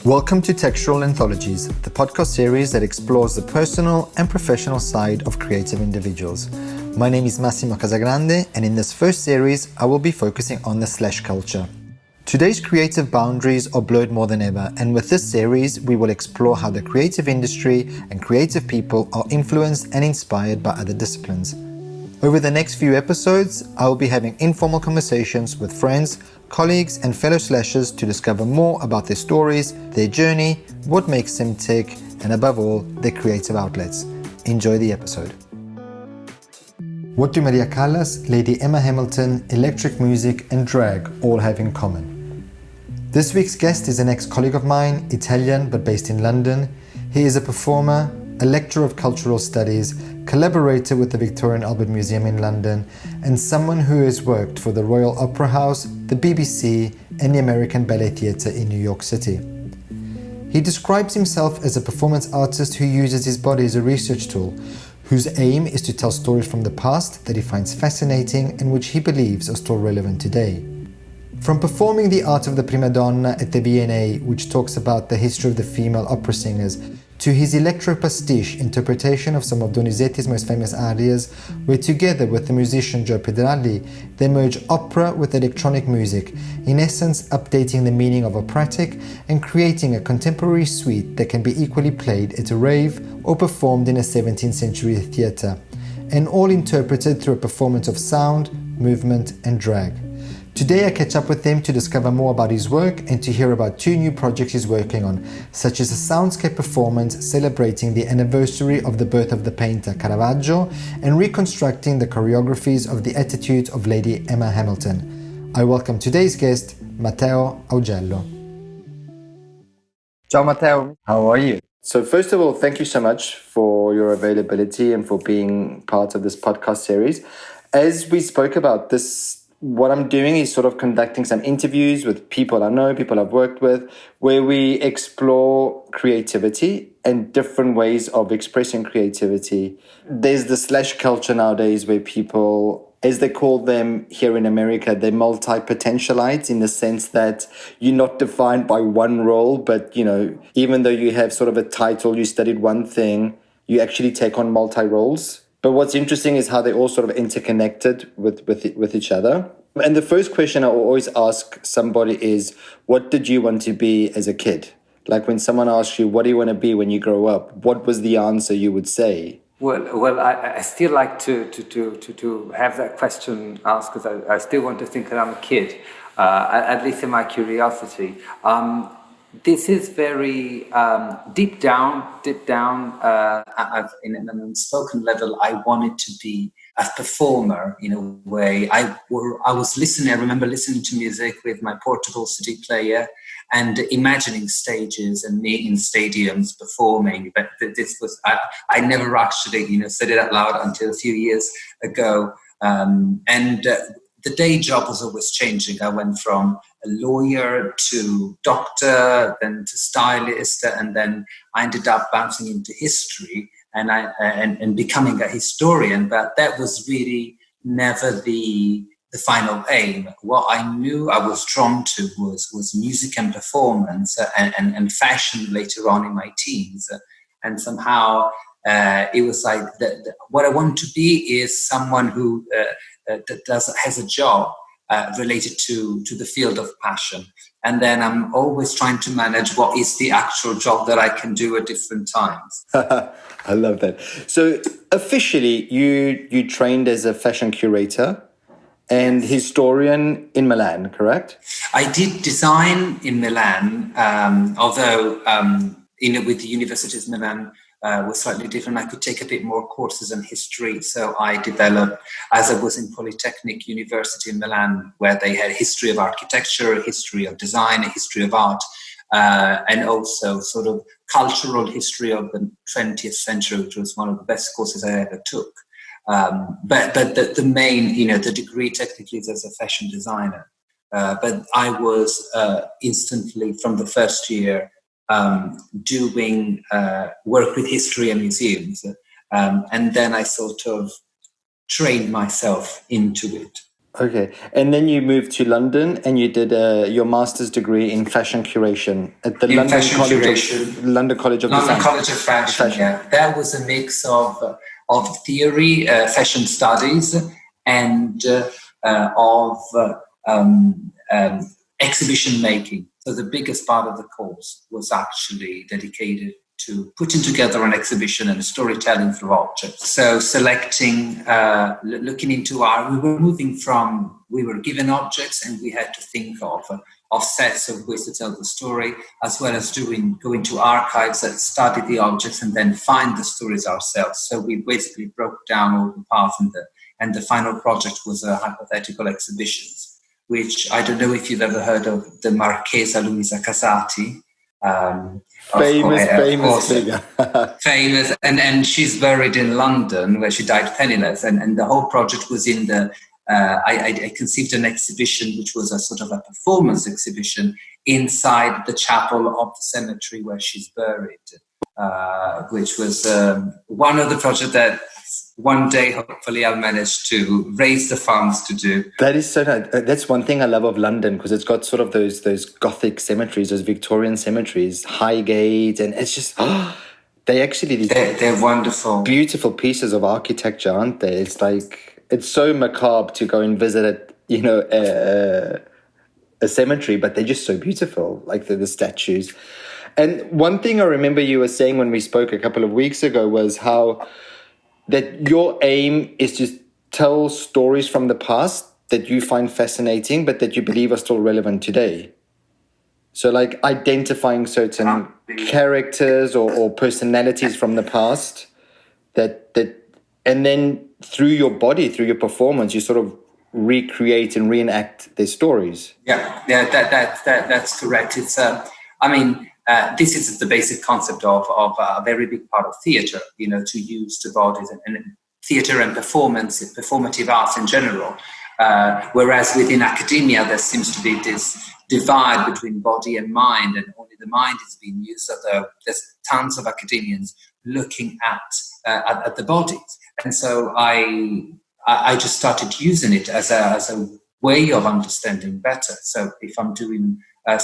Welcome to Textural Anthologies, the podcast series that explores the personal and professional side of creative individuals. My name is Massimo Casagrande, and in this first series, I will be focusing on the slash culture. Today's creative boundaries are blurred more than ever, and with this series, we will explore how the creative industry and creative people are influenced and inspired by other disciplines. Over the next few episodes, I will be having informal conversations with friends, colleagues and fellow slashers to discover more about their stories, their journey, what makes them tick, and above all, their creative outlets. Enjoy the episode. What do Maria Callas, Lady Emma Hamilton, electric music and drag all have in common? This week's guest is an ex-colleague of mine, Italian but based in London. He is a performer, a lecturer of cultural studies, collaborator with the Victoria and Albert Museum in London, and someone who has worked for the Royal Opera House, the BBC, and the American Ballet Theatre in New York City. He describes himself as a performance artist who uses his body as a research tool, whose aim is to tell stories from the past that he finds fascinating and which he believes are still relevant today. From performing the art of the Prima Donna at the V&A, which talks about the history of the female opera singers, to his electro-pastiche interpretation of some of Donizetti's most famous arias, where together with the musician Joe Pedralli, they merge opera with electronic music, in essence updating the meaning of operatic and creating a contemporary suite that can be equally played at a rave or performed in a 17th century theatre, and all interpreted through a performance of sound, movement and drag. Today I catch up with him to discover more about his work and to hear about two new projects he's working on, such as a soundscape performance celebrating the anniversary of the birth of the painter Caravaggio and reconstructing the choreographies of the Attitudes of Lady Emma Hamilton. I welcome today's guest, Matteo Augello. Ciao Matteo, how are you? So first of all, thank you so much for your availability and for being part of this podcast series. As we spoke about this, what I'm doing is sort of conducting some interviews with people I know, people I've worked with, where we explore creativity and different ways of expressing creativity. There's the slash culture nowadays where people, as they call them here in America, they're multi-potentialites in the sense that you're not defined by one role, but, you know, even though you have sort of a title, you studied one thing, you actually take on multi-roles. But what's interesting is how they're all sort of interconnected with each other. And the first question I always ask somebody is, what did you want to be as a kid? Like when someone asks you, what do you want to be when you grow up? What was the answer you would say? Well, I still like to have that question asked because I still want to think that I'm a kid, at least in my curiosity. This is very deep down. In an unspoken level, I wanted to be a performer in a way. I remember listening to music with my portable CD player and imagining stages and me in stadiums performing. But this was I never actually said it out loud until a few years ago. The day job was always changing. I went from a lawyer to doctor, then to stylist, and then I ended up bouncing into history and becoming a historian. But that was really never the final aim. What I knew I was drawn to was music and performance and fashion later on in my teens. And somehow it was like what I want to be is someone who has a job related to the field of passion. And then I'm always trying to manage what is the actual job that I can do at different times. I love that. So officially, you trained as a fashion curator and historian in Milan, correct? I did design in Milan, although with the University of Milan, was slightly different. I could take a bit more courses on history. So I developed, as I was in Polytechnic University in Milan, where they had history of architecture, history of design, history of art, and also sort of cultural history of the 20th century, which was one of the best courses I ever took. But the main, the degree technically is as a fashion designer. But I was instantly from the first year doing work with history and museums. And then I sort of trained myself into it. Okay. And then you moved to London and you did your master's degree in fashion curation at the In fashion curation, London College of London Design. College of Fashion. Yeah, that was a mix of theory, fashion studies, and of exhibition making. So the biggest part of the course was actually dedicated to putting together an exhibition and storytelling through objects. So selecting, looking into we were given objects and we had to think of sets of ways to tell the story, as well as going to archives that study the objects and then find the stories ourselves. So we basically broke down all the paths, and the final project was a hypothetical exhibitions, which I don't know if you've ever heard of the Marchesa Luisa Casati. Famous figure. Famous, and she's buried in London, where she died penniless. And the whole project was in the. I conceived an exhibition, which was a sort of a performance exhibition inside the chapel of the cemetery where she's buried, which was one of the projects that one day, hopefully, I'll manage to raise the funds to do. That is so nice. That's one thing I love of London, because it's got sort of those Gothic cemeteries, those Victorian cemeteries, Highgate, and it's just they're wonderful, beautiful pieces of architecture, aren't they? It's like it's so macabre to go and visit a cemetery, but they're just so beautiful, like the statues. And one thing I remember you were saying when we spoke a couple of weeks ago was how that your aim is to tell stories from the past that you find fascinating, but that you believe are still relevant today. So like identifying certain characters or personalities from the past that and then through your body, through your performance, you sort of recreate and reenact their stories. Yeah, that's correct. It's this is the basic concept of a very big part of theatre, to use the bodies and theatre and performative arts in general. Whereas within academia, there seems to be this divide between body and mind, and only the mind is being used. So there's tons of academians looking at the bodies. And so I just started using it as a way of understanding better. So if I'm doing a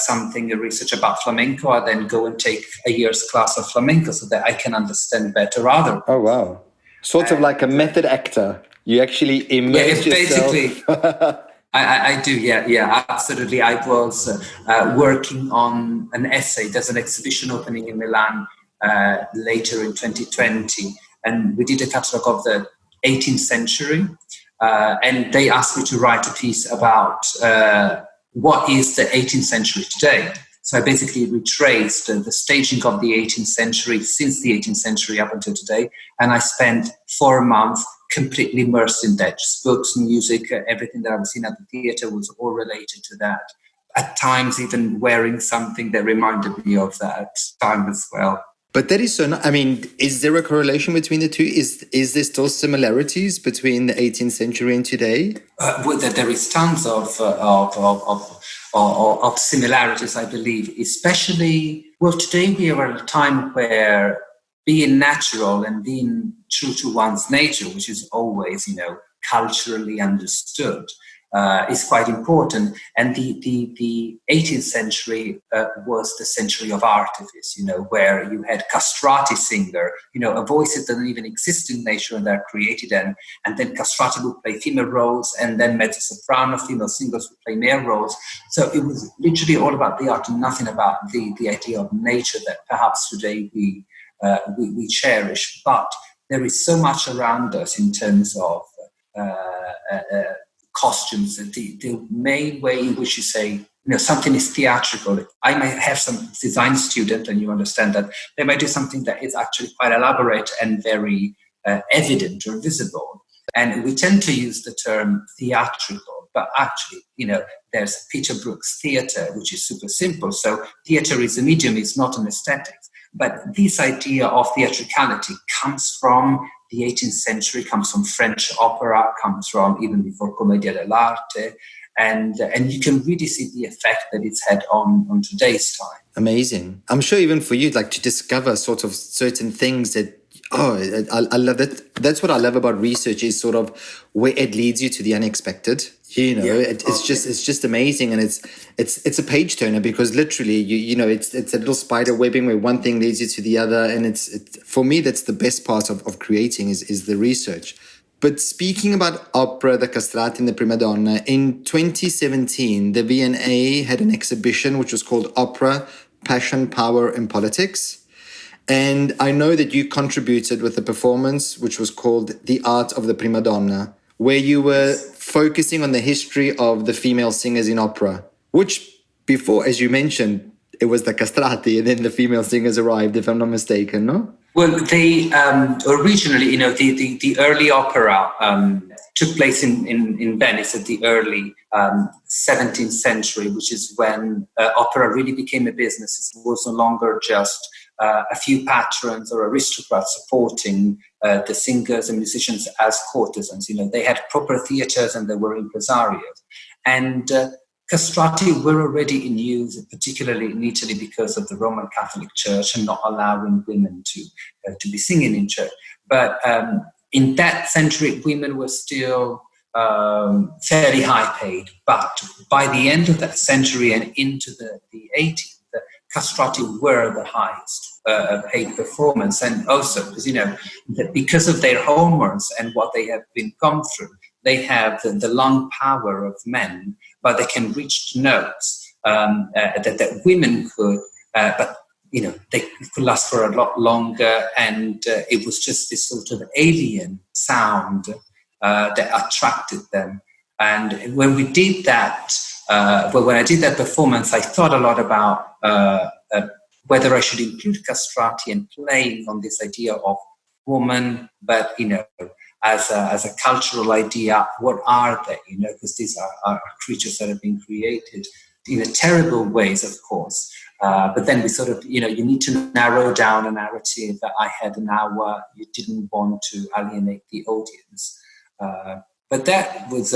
research about flamenco, I then go and take a year's class of flamenco so that I can understand better other. Oh, wow. Sort of like a method actor. You actually immerse yourself. Basically, I do, yeah, absolutely. I was working on an essay. There's an exhibition opening in Milan later in 2020, and we did a catalogue of the 18th century, and they asked me to write a piece about what is the 18th century today. So I basically retraced the staging of the 18th century since the 18th century up until today, and I spent 4 months completely immersed in that. Just books, music, everything that I was seeing at the theatre was all related to that. At times even wearing something that reminded me of that time as well. But that is so. I mean, is there a correlation between the two? Is there still similarities between the 18th century and today? There is tons of similarities, I believe. Especially, today we are at a time where being natural and being true to one's nature, which is always, culturally understood, is quite important. And the 18th century was the century of artifice, where you had castrati singer, a voice that doesn't even exist in nature, and they're created, and then castrati would play female roles, and then mezzo-soprano, female singers would play male roles. So it was literally all about the art and nothing about the idea of nature that perhaps today we cherish. But there is so much around us in terms of costumes. The main way in which you say, something is theatrical. I might have some design student, and you understand that they might do something that is actually quite elaborate and very evident or visible. And we tend to use the term theatrical, but actually, there's Peter Brook's theatre, which is super simple. So theatre is a medium, it's not an aesthetics. But this idea of theatricality comes from the 18th century, comes from French opera, comes from even before Commedia dell'arte, and you can really see the effect that it's had on today's time. Amazing. I'm sure even for you, like to discover sort of certain things that, I love that. That's what I love about research, is sort of where it leads you to the unexpected. It's just amazing, and it's a page turner, because literally it's a little spider webbing where one thing leads you to the other, and it's for me that's the best part of creating is the research. But speaking about opera, the castrati and the prima donna, in 2017 the V&A had an exhibition which was called Opera, Passion, Power and Politics. And I know that you contributed with a performance which was called The Art of the Prima Donna, where you were focusing on the history of the female singers in opera, which before, as you mentioned, it was the castrati and then the female singers arrived, if I'm not mistaken, no? Well, they originally, the early opera took place in Venice at the early 17th century, which is when opera really became a business. It was no longer just a few patrons or aristocrats supporting the singers and musicians as courtesans. They had proper theatres and they were impresarios. And castrati were already in use, particularly in Italy, because of the Roman Catholic Church and not allowing women to be singing in church. But in that century, women were still fairly high paid. But by the end of that century and into the 80s, the castrati were the highest paid performance. And also, because of their hormones and what they have been gone through, they have the lung power of men, but they can reach notes that women could, but they could last for a lot longer, and it was just this sort of alien sound that attracted them. And when we did that, when I did that performance, I thought a lot about whether I should include castrati and playing on this idea of woman, but as a cultural idea, what are they? Because these are creatures that have been created in terrible ways, of course. But then we sort of, you need to narrow down a narrative. I had an hour. You didn't want to alienate the audience. But that was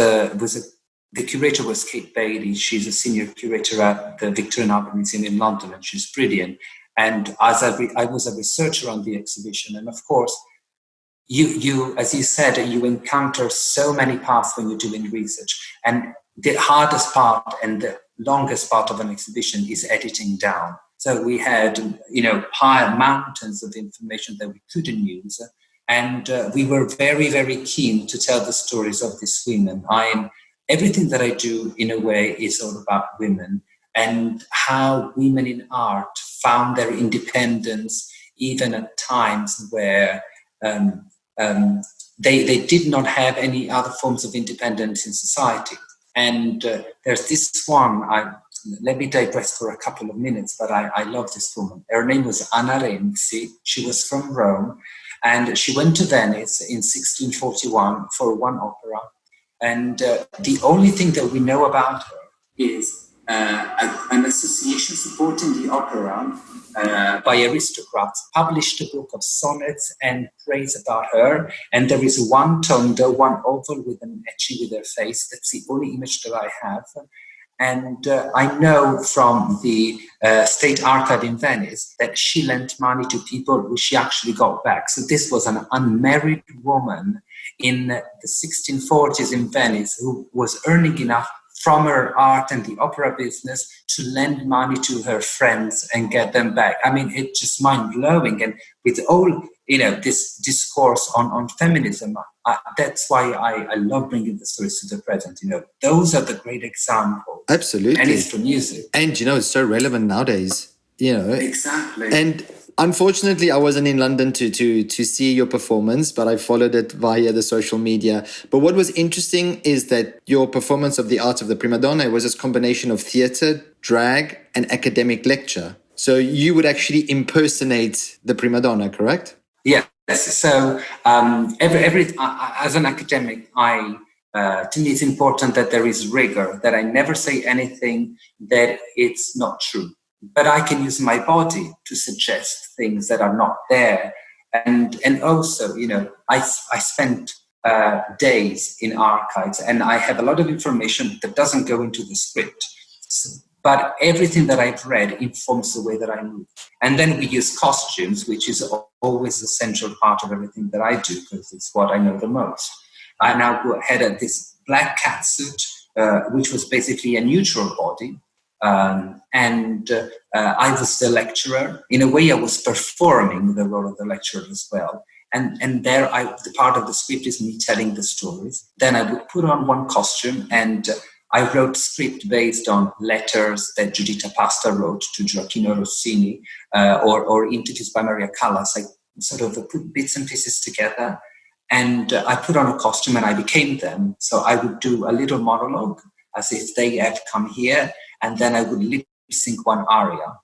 the curator was Kate Bailey. She's a senior curator at the Victoria and Albert Museum in London, and she's brilliant. And as I was a researcher on the exhibition, and of course, you, as you said, you encounter so many paths when you're doing research. And the hardest part and the longest part of an exhibition is editing down. So we had, high mountains of information that we couldn't use. And we were very, very keen to tell the stories of these women. Everything that I do, in a way, is all about women and how women in art found their independence, even at times where they did not have any other forms of independence in society. And there's this one, let me digress for a couple of minutes, but I love this woman. Her name was Anna Renzi. She was from Rome, and she went to Venice in 1641 for one opera. And the only thing that we know about her is an association supporting the opera by aristocrats published a book of sonnets and praise about her. And there is one tondo, one oval with an etching with her face. That's the only image that I have. And I know from the State Archive in Venice that she lent money to people who she actually got back. So this was an unmarried woman in the 1640s in Venice who was earning enough from her art and the opera business to lend money to her friends and get them back. I mean, it's just mind-blowing. And with all, this discourse on feminism, that's why I love bringing the stories to the present. Those are the great examples. Absolutely. And it's for music. And, it's so relevant nowadays, Exactly. And unfortunately, I wasn't in London to see your performance, but I followed it via the social media. But what was interesting is that your performance of The Art of the Prima Donna was this combination of theatre, drag, and academic lecture. So you would actually impersonate the prima donna, correct? Yes. So as an academic, to me it's important that there is rigor, that I never say anything that it's not true. But I can use my body to suggest things that are not there. And also, I spent days in archives, and I have a lot of information that doesn't go into the script. But everything that I've read informs the way that I move. And then we use costumes, which is always the central part of everything that I do, because it's what I know the most. I now go ahead at this black catsuit which was basically a neutral body. I was the lecturer. In a way, I was performing the role of the lecturer as well. And there, the part of the script is me telling the stories. Then I would put on one costume, and I wrote script based on letters that Giuditta Pasta wrote to Gioacchino Rossini, or interviews by Maria Callas. I sort of put bits and pieces together, and I put on a costume, and I became them. So I would do a little monologue as if they had come here, and then I would lip sync one aria,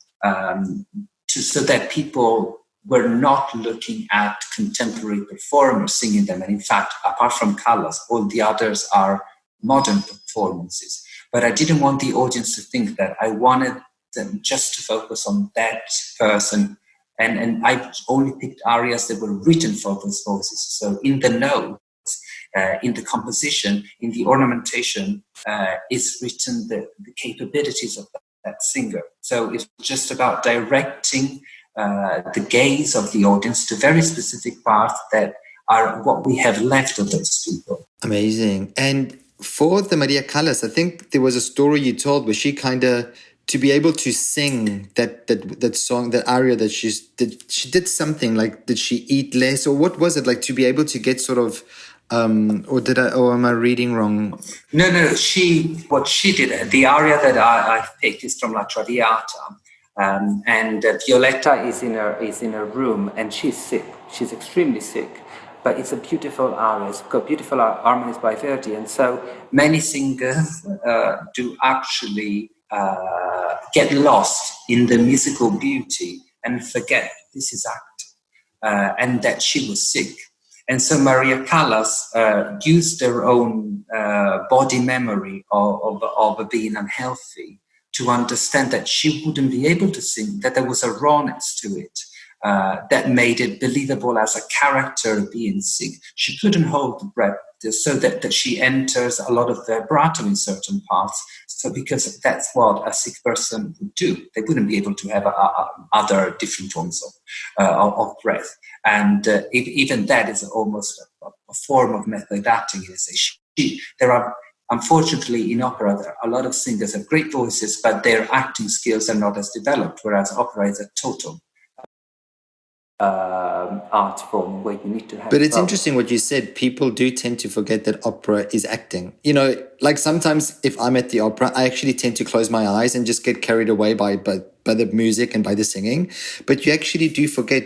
so that people were not looking at contemporary performers singing them. And in fact, apart from Callas, all the others are modern performances. But I didn't want the audience to think that. I wanted them just to focus on that person. And I only picked arias that were written for those voices. So in the notes, in the composition, in the ornamentation, is written the capabilities of that singer. So it's just about directing the gaze of the audience to very specific parts that are what we have left of those people. Amazing. And for the Maria Callas, I think there was a story you told where she kind of, to be able to sing that song, that aria that she did something like, did she eat less, or what was it like to be able to get sort of, or am I reading wrong? No. What she did, the aria that I picked is from La Traviata. And Violetta is in her room, and she's sick. She's extremely sick, but it's a beautiful aria. It's got beautiful harmonies by Verdi, and so many singers do actually get lost in the musical beauty and forget this is act, and that she was sick. And so Maria Callas used her own body memory of being unhealthy to understand that she wouldn't be able to sing, that there was a rawness to it that made it believable as a character being sick. She couldn't hold the breath, so that she enters a lot of vibrato in certain parts. So because that's what a sick person would do. They wouldn't be able to have other different forms of breath. And even that is almost a form of method acting. There are, unfortunately, in opera, there are a lot of singers have great voices, but their acting skills are not as developed, whereas opera is a total art form where you need to have. But it's interesting what you said. People do tend to forget that opera is acting. You know, like sometimes if I'm at the opera, I actually tend to close my eyes and just get carried away by the music and by the singing. But you actually do forget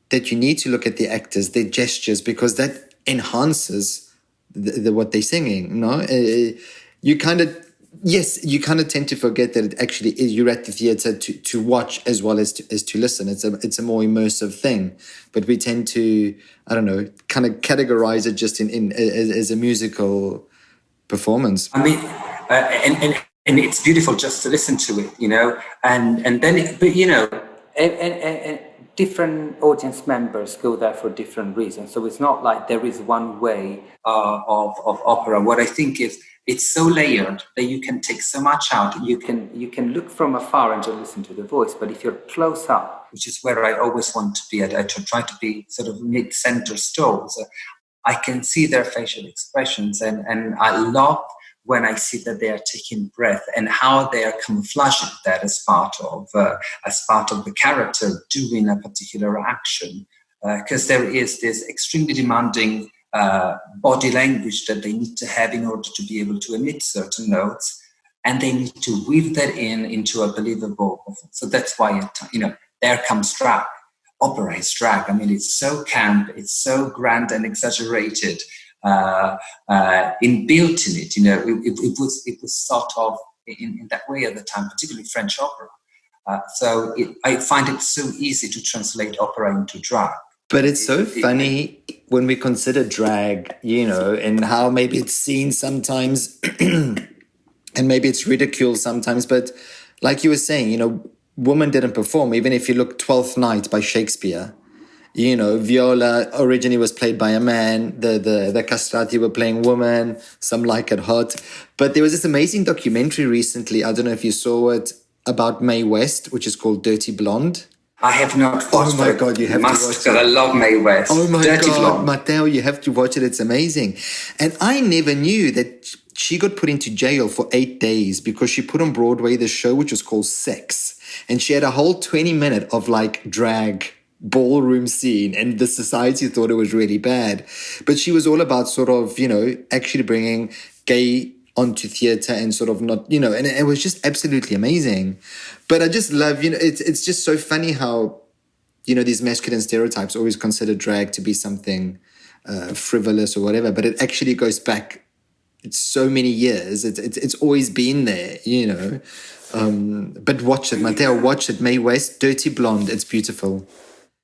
that you need to look at the actors, their gestures, because that enhances what they're singing. No, you kind of tend to forget that it actually is, you're at the theatre to watch as well as to listen. It's a more immersive thing, but we tend to, I don't know, kind of categorize it just as a musical performance. I mean, and it's beautiful just to listen to it, you know, and then, but you know, and different audience members go there for different reasons. So it's not like there is one way of opera. What I think is, it's so layered that you can take so much out. You can look from afar and just listen to the voice, but if you're close up, which is where I always want to be, I try to be sort of mid-center stone. So I can see their facial expressions, and I love when I see that they are taking breath and how they are camouflaging that as part of the character doing a particular action, because there is this extremely demanding body language that they need to have in order to be able to emit certain notes, and they need to weave that into a believable performance. So that's why, there comes drag. Opera is drag. I mean, it's so camp, it's so grand and exaggerated, inbuilt in it. It was sort of in that way at the time, particularly French opera. So I find it so easy to translate opera into drag. But it's so funny when we consider drag, and how maybe it's seen sometimes and maybe it's ridiculed sometimes. But like you were saying, women didn't perform. Even if you look Twelfth Night by Shakespeare, Viola originally was played by a man. The castrati were playing women. Some like it hot. But there was this amazing documentary recently, I don't know if you saw it, about Mae West, which is called Dirty Blonde. I have not watched it. Oh my God, you have to watch it. I love Mae West. Oh my Dirty God, Blonde. Matteo, you have to watch it. It's amazing. And I never knew that she got put into jail for 8 days because she put on Broadway the show which was called Sex. And she had a whole 20-minute of like drag ballroom scene, and the society thought it was really bad. But she was all about sort of, actually bringing gay onto theatre and sort of not, and it was just absolutely amazing. But I just love, it's just so funny how, these masculine stereotypes always consider drag to be something frivolous or whatever, but it actually goes back so many years. It's always been there, But watch it, Matteo, watch it. Mae West, Dirty Blonde, it's beautiful.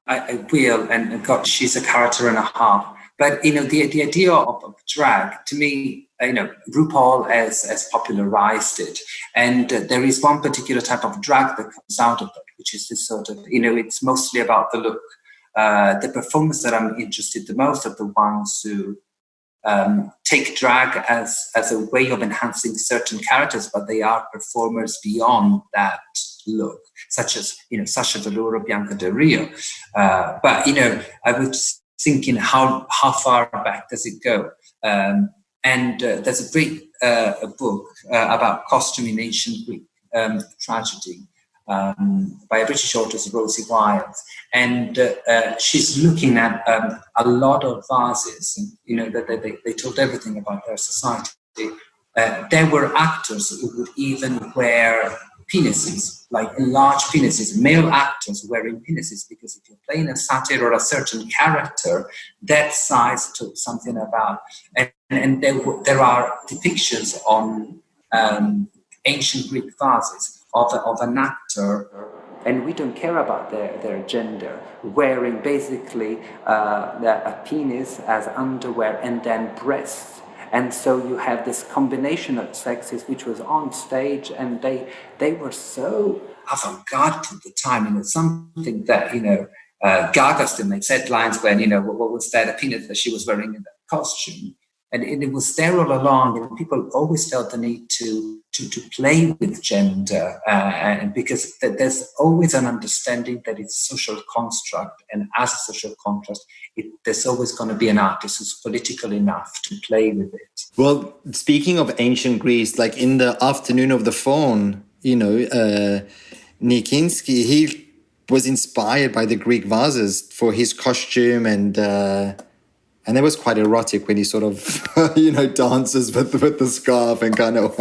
I will, and God, she's a character and a half. But the idea of drag, to me, RuPaul has popularized it, and there is one particular type of drag that comes out of it, which is this sort of, it's mostly about the look. The performers that I'm interested the most are the ones who take drag as a way of enhancing certain characters, but they are performers beyond that look, such as Sasha Velour, Bianca Del Rio. But I was thinking, how far back does it go? And there's a great book about costume in ancient Greek tragedy by a British author, Rosie Wiles, and she's looking at a lot of vases. That they told everything about their society. There were actors who would even wear penises, like large penises, male actors wearing penises, because if you're playing a satyr or a certain character, that size took something about. And there are depictions on ancient Greek vases of an actor, and we don't care about their gender, wearing basically a penis as underwear and then breasts. And so you have this combination of sexes which was on stage, and they were so avant-garde at the time. It's something that, Gaga still makes headlines when, what was that, a penis that she was wearing in that costume. And it was there all along, and people always felt the need to play with gender, and because there's always an understanding that it's a social construct, and as a social construct, there's always going to be an artist who's political enough to play with it. Well, speaking of ancient Greece, like in the Afternoon of the Faun, Nikinsky, he was inspired by the Greek vases for his costume, and it was quite erotic when he sort of, dances with the scarf and kind of,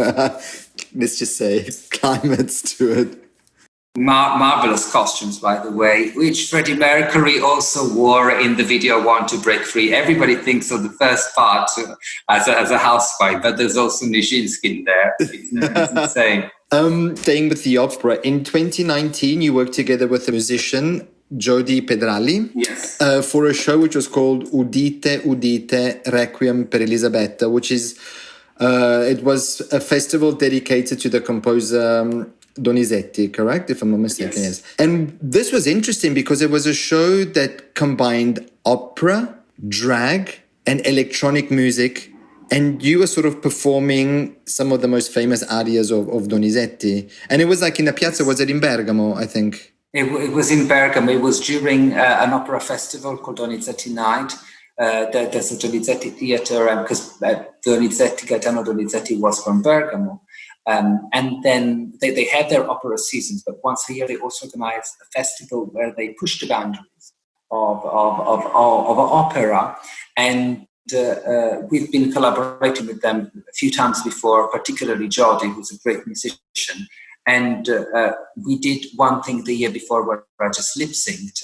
let's just say, climates to it. Marvelous costumes, by the way, which Freddie Mercury also wore in the video "Want to Break Free." Everybody thinks of the first part as a housewife, but there's also Nijinsky in there. It's insane. Staying with the opera, in 2019, you worked together with a musician, Jody Pedrali, yes, for a show which was called Udite, Udite, Requiem per Elisabetta, which is, it was a festival dedicated to the composer Donizetti, correct? If I'm not mistaken, yes. And this was interesting because it was a show that combined opera, drag, and electronic music. And you were sort of performing some of the most famous arias of Donizetti. And it was like in a piazza, was it in Bergamo, I think? It was in Bergamo. It was during an opera festival called Donizetti Night. There's a Donizetti theatre, because Gaetano Donizetti was from Bergamo. And then they had their opera seasons, but once a year they also organized a festival where they pushed the boundaries of opera. And we've been collaborating with them a few times before, particularly Jody, who's a great musician. And we did one thing the year before where I just lip-synced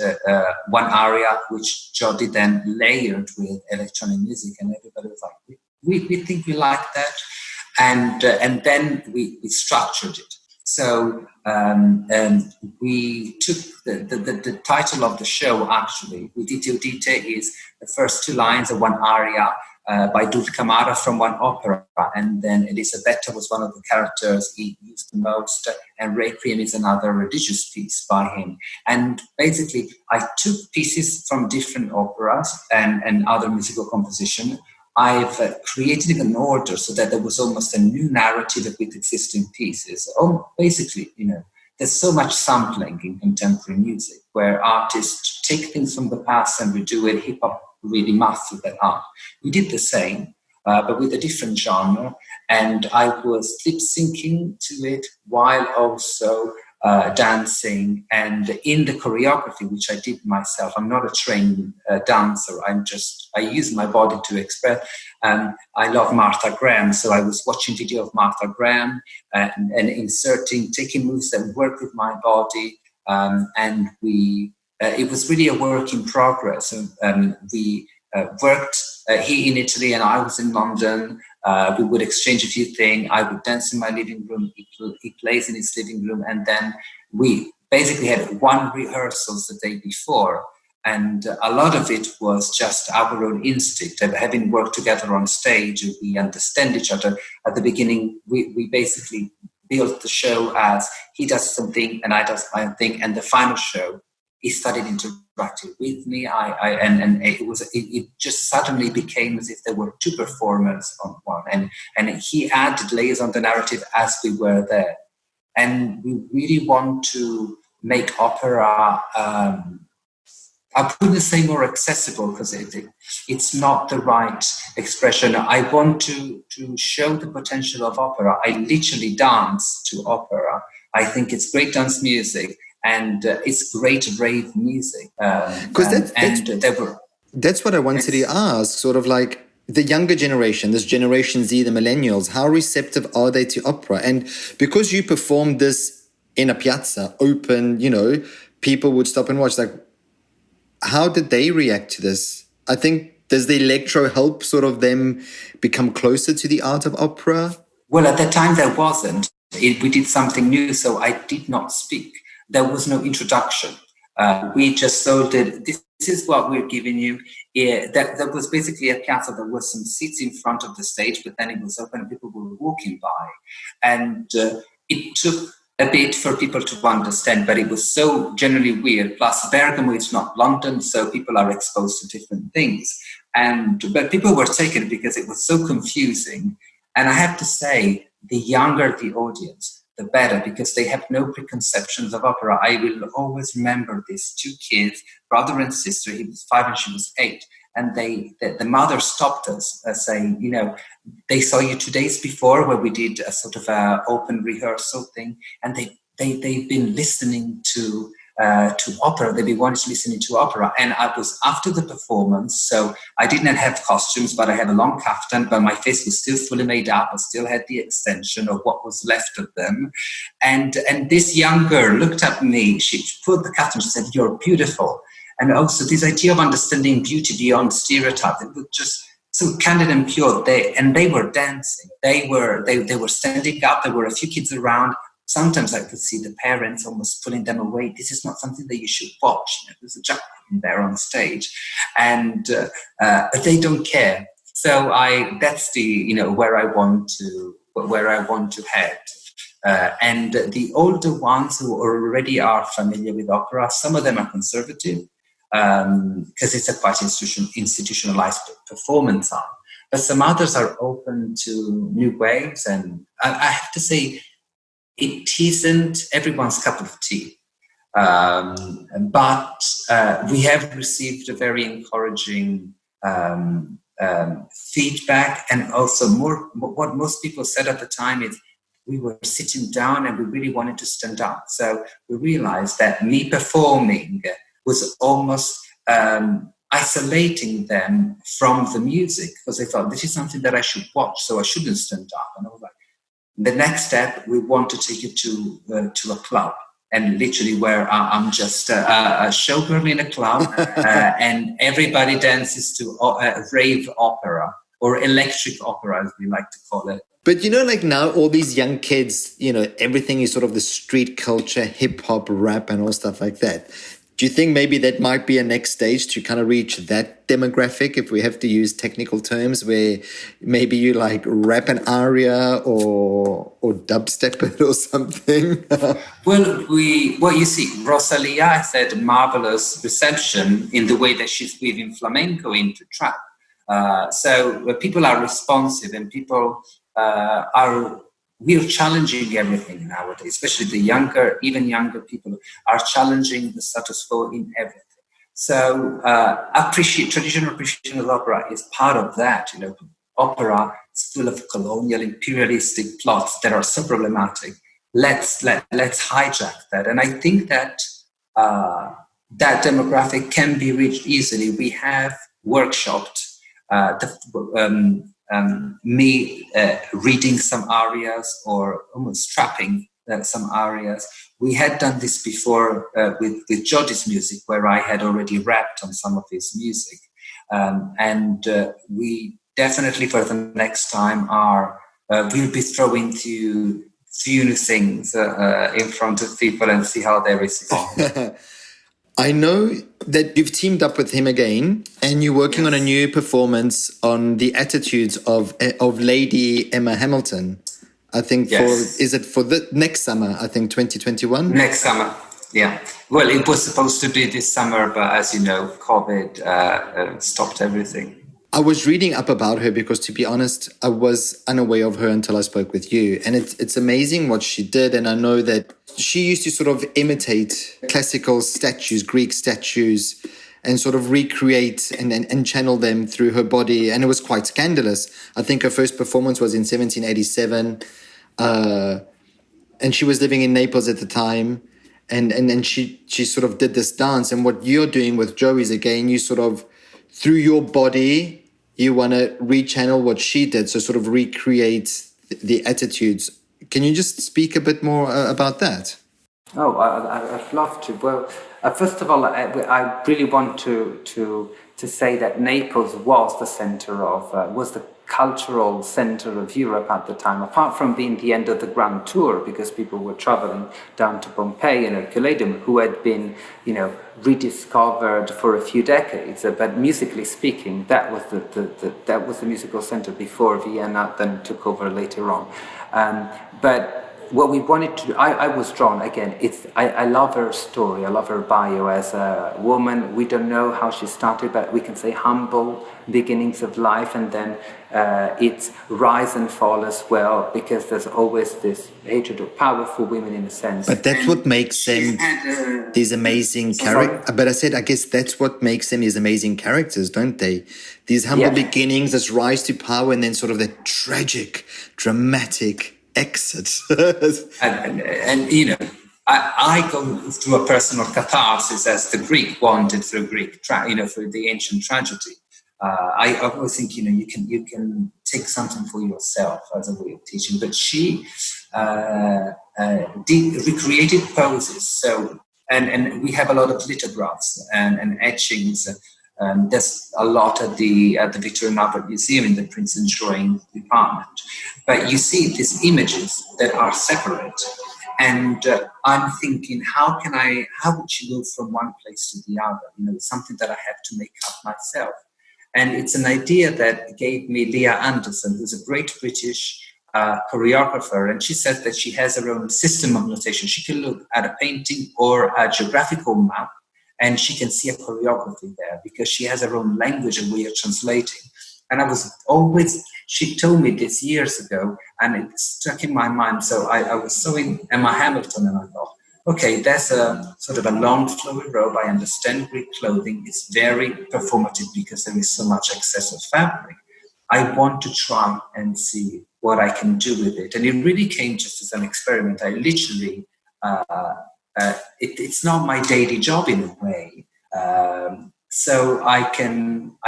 one aria, which Jody then layered with electronic music, and everybody was like, we think we like that. And then we structured it. So we took the title of the show, actually, Udite is the first two lines of one aria by Dulcamara from one opera, and then Elisabetta was one of the characters he used the most, and Requiem is another religious piece by him. And basically, I took pieces from different operas and other musical composition. I've created an order so that there was almost a new narrative with existing pieces. Basically, there's so much sampling in contemporary music where artists take things from the past and redo it. Hip hop really mastered that art. We did the same. but with a different genre. And I was lip syncing to it while also dancing, and in the choreography, which I did myself. I'm not a trained dancer. I use my body to express. I love Martha Graham, so I was watching video of Martha Graham and taking moves that work with my body, and it was really a work in progress. We worked, he in Italy and I was in London. We would exchange a few things. I would dance in my living room. He plays in his living room. And then we basically had one rehearsals the day before. And a lot of it was just our own instinct of having worked together on stage. We understand each other. At the beginning, we basically built the show as he does something and I does my own thing. And the final show, he started interacting with me. It just suddenly became as if there were two performers on one, and he added layers on the narrative as we were there. And we really want to make opera. I wouldn't say more accessible because it's not the right expression. I want to show the potential of opera. I literally dance to opera. I think it's great dance music. And it's great rave music. That's what I wanted to ask, sort of like the younger generation, this Generation Z, the millennials, how receptive are they to opera? And because you performed this in a piazza, open, people would stop and watch. Like, how did they react to this? I think, does the electro help sort of them become closer to the art of opera? Well, at that time there wasn't. We did something new, so I did not speak. There was no introduction. We just sold it. This is what we're giving you. That was basically a piazza. There were some seats in front of the stage, but then it was open and people were walking by. And it took a bit for people to understand, but it was so generally weird. Plus, Bergamo is not London, so people are exposed to different things. But people were taken because it was so confusing. And I have to say, the younger the audience, the better, because they have no preconceptions of opera. I will always remember these two kids, brother and sister. He was 5 and she was 8. And the mother stopped us saying, they saw you 2 days before where we did a sort of a open rehearsal thing. And they've been listening to opera. They've been wanting to listen to opera. And I was after the performance, so I did not have costumes, but I had a long kaftan, but my face was still fully made up. I still had the extension of what was left of them. And this young girl looked at me, she put the kaftan, she said, "You're beautiful." And also this idea of understanding beauty beyond stereotype, it was just so candid and pure. They were dancing. They were standing up. There were a few kids around. Sometimes I could see the parents almost pulling them away. This is not something that you should watch. There's a jackpot there on stage, and they don't care. So that's the where I want to head. And the older ones who already are familiar with opera, some of them are conservative because it's a quite institutionalized performance art. But some others are open to new ways, and I have to say, it isn't everyone's cup of tea. But we have received a very encouraging feedback, and also what most people said at the time is we were sitting down and we really wanted to stand up. So we realized that me performing was almost isolating them from the music, because they thought this is something that I should watch, so I shouldn't stand up. And I was like, the next step, we want to take you to a club, and literally where I'm just a showgirl in a club, and everybody dances to rave opera or electric opera, as we like to call it. But like now, all these young kids, everything is sort of the street culture, hip hop, rap, and all stuff like that. Do you think maybe that might be a next stage to kind of reach that demographic, if we have to use technical terms, where maybe you like rap an aria or dubstep it or something? Well, you see, Rosalia has had a marvelous reception in the way that she's weaving flamenco into trap. So people are responsive, and people we're challenging everything nowadays, especially even younger people are challenging the status quo in everything. So traditional appreciation of opera is part of that. opera is full of colonial imperialistic plots that are so problematic. Let's hijack that. And I think that that demographic can be reached easily. We have workshopped me reading some arias or almost trapping some arias. We had done this before with Jodi's music, where I had already rapped on some of his music. And we definitely for the next time we'll be throwing few new things in front of people and see how they respond. I know that you've teamed up with him again, and you're working on a new performance on the attitudes of Lady Emma Hamilton. I think for the next summer, I think 2021? Next summer, yeah. Well, it was supposed to be this summer, but as you know, COVID stopped everything. I was reading up about her because, to be honest, I was unaware of her until I spoke with you. And it's amazing what she did. And I know that she used to sort of imitate classical statues, Greek statues, and sort of recreate and channel them through her body. And it was quite scandalous. I think her first performance was in 1787. And she was living in Naples at the time. And she sort of did this dance. And what you're doing with Joe is, again, you sort of, through your body, you want to rechannel what she did, so sort of recreate the attitudes. Can you just speak a bit more about that? Oh, I'd love to. Well, first of all, I really want to say that Naples was the center of, was the cultural center of Europe at the time, apart from being the end of the Grand Tour, because people were traveling down to Pompeii and Herculaneum, who had been, rediscovered for a few decades. But musically speaking, that was that was the musical center before Vienna then took over later on. But what we wanted to do, I was drawn, again, I love her story, I love her bio as a woman. We don't know how she started, but we can say humble beginnings of life, and then it's rise and fall as well, because there's always this hatred of powerful women in a sense. But that's what makes them these amazing characters. But I said, I guess that's what makes them these amazing characters, don't they? These humble beginnings, this rise to power, and then sort of that tragic, dramatic exit. I go through a personal catharsis as the Greek wanted through through the ancient tragedy. I always think you can take something for yourself as a way of teaching. But she recreated poses. So and we have a lot of lithographs and etchings. There's a lot at the Victoria and Albert Museum in the Prints and Drawing department. But you see these images that are separate. And I'm thinking, how would she move from one place to the other? Something that I have to make up myself. And it's an idea that gave me Leah Anderson, who's a great British choreographer. And she said that she has her own system of notation. She can look at a painting or a geographical map, and she can see a choreography there because she has her own language and way of translating. And she told me this years ago, and it stuck in my mind. So I was sewing Emma Hamilton, and I thought, okay, that's a sort of a long flowing robe. I understand Greek clothing. It's very performative because there is so much excess of fabric. I want to try and see what I can do with it. And it really came just as an experiment. I literally, it's not my daily job in a way. So I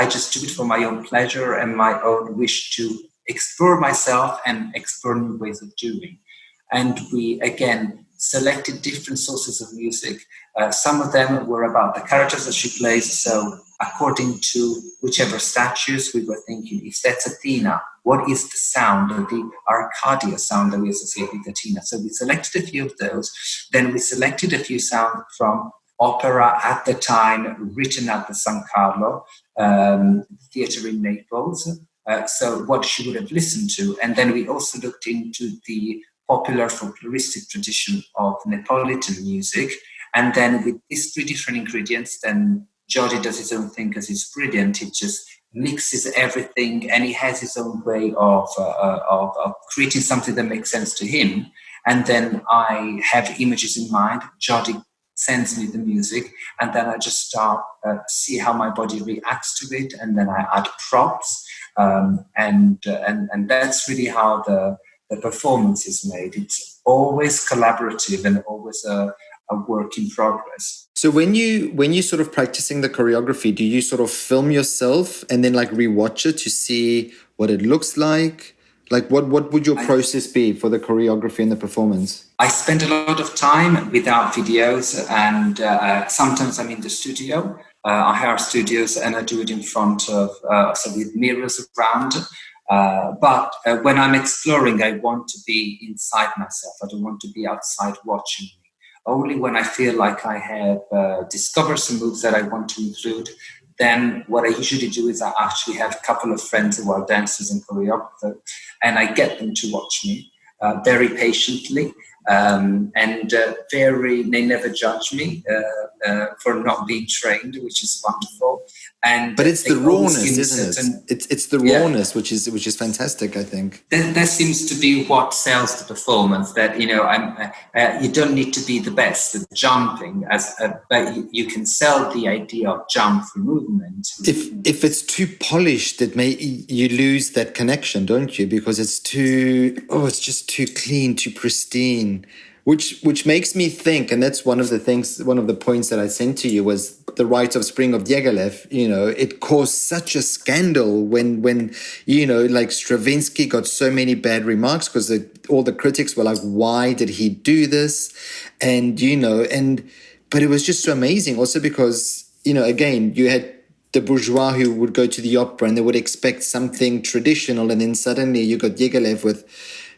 just do it for my own pleasure and my own wish to explore myself and explore new ways of doing. And we, again, selected different sources of music. Some of them were about the characters that she plays. So according to whichever statues, we were thinking, if that's Athena, what is the sound, or the Arcadia sound that we associate with Athena? So we selected a few of those. Then we selected a few sounds from opera at the time, written at the San Carlo theatre in Naples. So what she would have listened to. And then we also looked into the popular folkloristic tradition of Neapolitan music. And then with these three different ingredients, then Giodi does his own thing because he's brilliant. He just mixes everything, and he has his own way of creating something that makes sense to him. And then I have images in mind. Giodi sends me the music, and then I just start see how my body reacts to it, and then I add props. And that's really how the performance is made. It's always collaborative and always a work in progress. So when you sort of practicing the choreography, do you sort of film yourself and then like rewatch it to see what it looks like? Like what would your process be for the choreography and the performance? I spend a lot of time without videos, and sometimes I'm in the studio. I hire studios and I do it in front of, so with mirrors around. But when I'm exploring, I want to be inside myself. I don't want to be outside watching me. Only when I feel like I have discovered some moves that I want to include, then what I usually do is I actually have a couple of friends who are dancers and choreographers, and I get them to watch me very patiently. They never judge me for not being trained, which is wonderful. But it's the rawness, isn't it? It's the rawness, which is fantastic, I think. That seems to be what sells the performance. That you don't need to be the best at jumping, but you can sell the idea of jump through movement. If it's too polished, you lose that connection, don't you? Because it's just too clean, too pristine. Which makes me think, and that's one of the points that I sent to you was the Rite of Spring of Diaghilev. It caused such a scandal when like Stravinsky got so many bad remarks because all the critics were like, why did he do this? And, but it was just so amazing also because, again, you had the bourgeois who would go to the opera and they would expect something traditional. And then suddenly you got Diaghilev with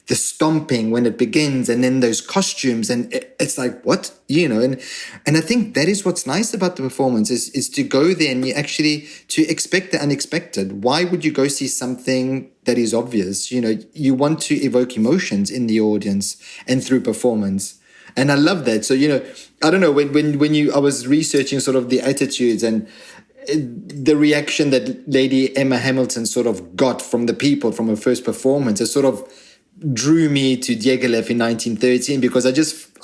the stomping when it begins and then those costumes and it's like, what? And I think that is what's nice about the performance is to go there and you actually to expect the unexpected. Why would you go see something that is obvious? You want to evoke emotions in the audience and through performance. And I love that. So, I don't know, when I was researching sort of the attitudes and the reaction that Lady Emma Hamilton sort of got from the people from her first performance, it sort of drew me to Diaghilev in 1913 because I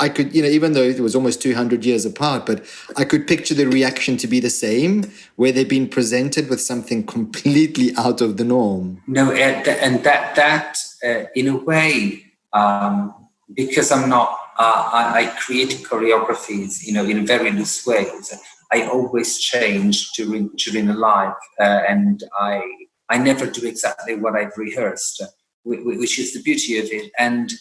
could, even though it was almost 200 years apart, but I could picture the reaction to be the same, where they've been presented with something completely out of the norm. No, and that in a way, because I'm not, I create choreographies, in very loose ways. I always change during a live, and I never do exactly what I've rehearsed, which is the beauty of it. And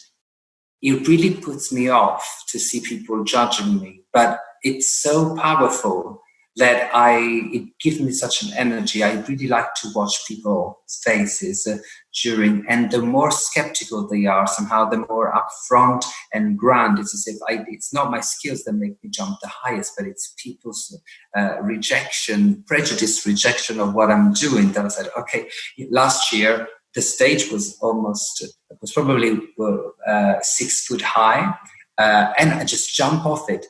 it really puts me off to see people judging me, but it's so powerful that it gives me such an energy. I really like to watch people's faces and the more skeptical they are, somehow the more upfront and grand. It's as if it's not my skills that make me jump the highest, but it's people's prejudiced rejection of what I'm doing. That I said, okay, last year, the stage was probably 6 foot high, and I just jump off it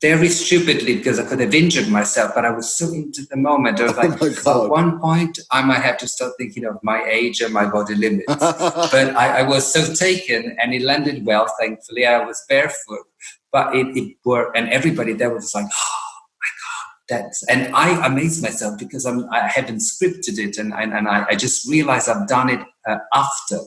very stupidly because I could have injured myself, but I was so into the moment. I was like, at one point, I might have to start thinking of my age and my body limits. But I was so taken, and it landed well, thankfully. I was barefoot, but it worked, and everybody there was like, and I amazed myself because I haven't scripted it, and I just realized I've done it after.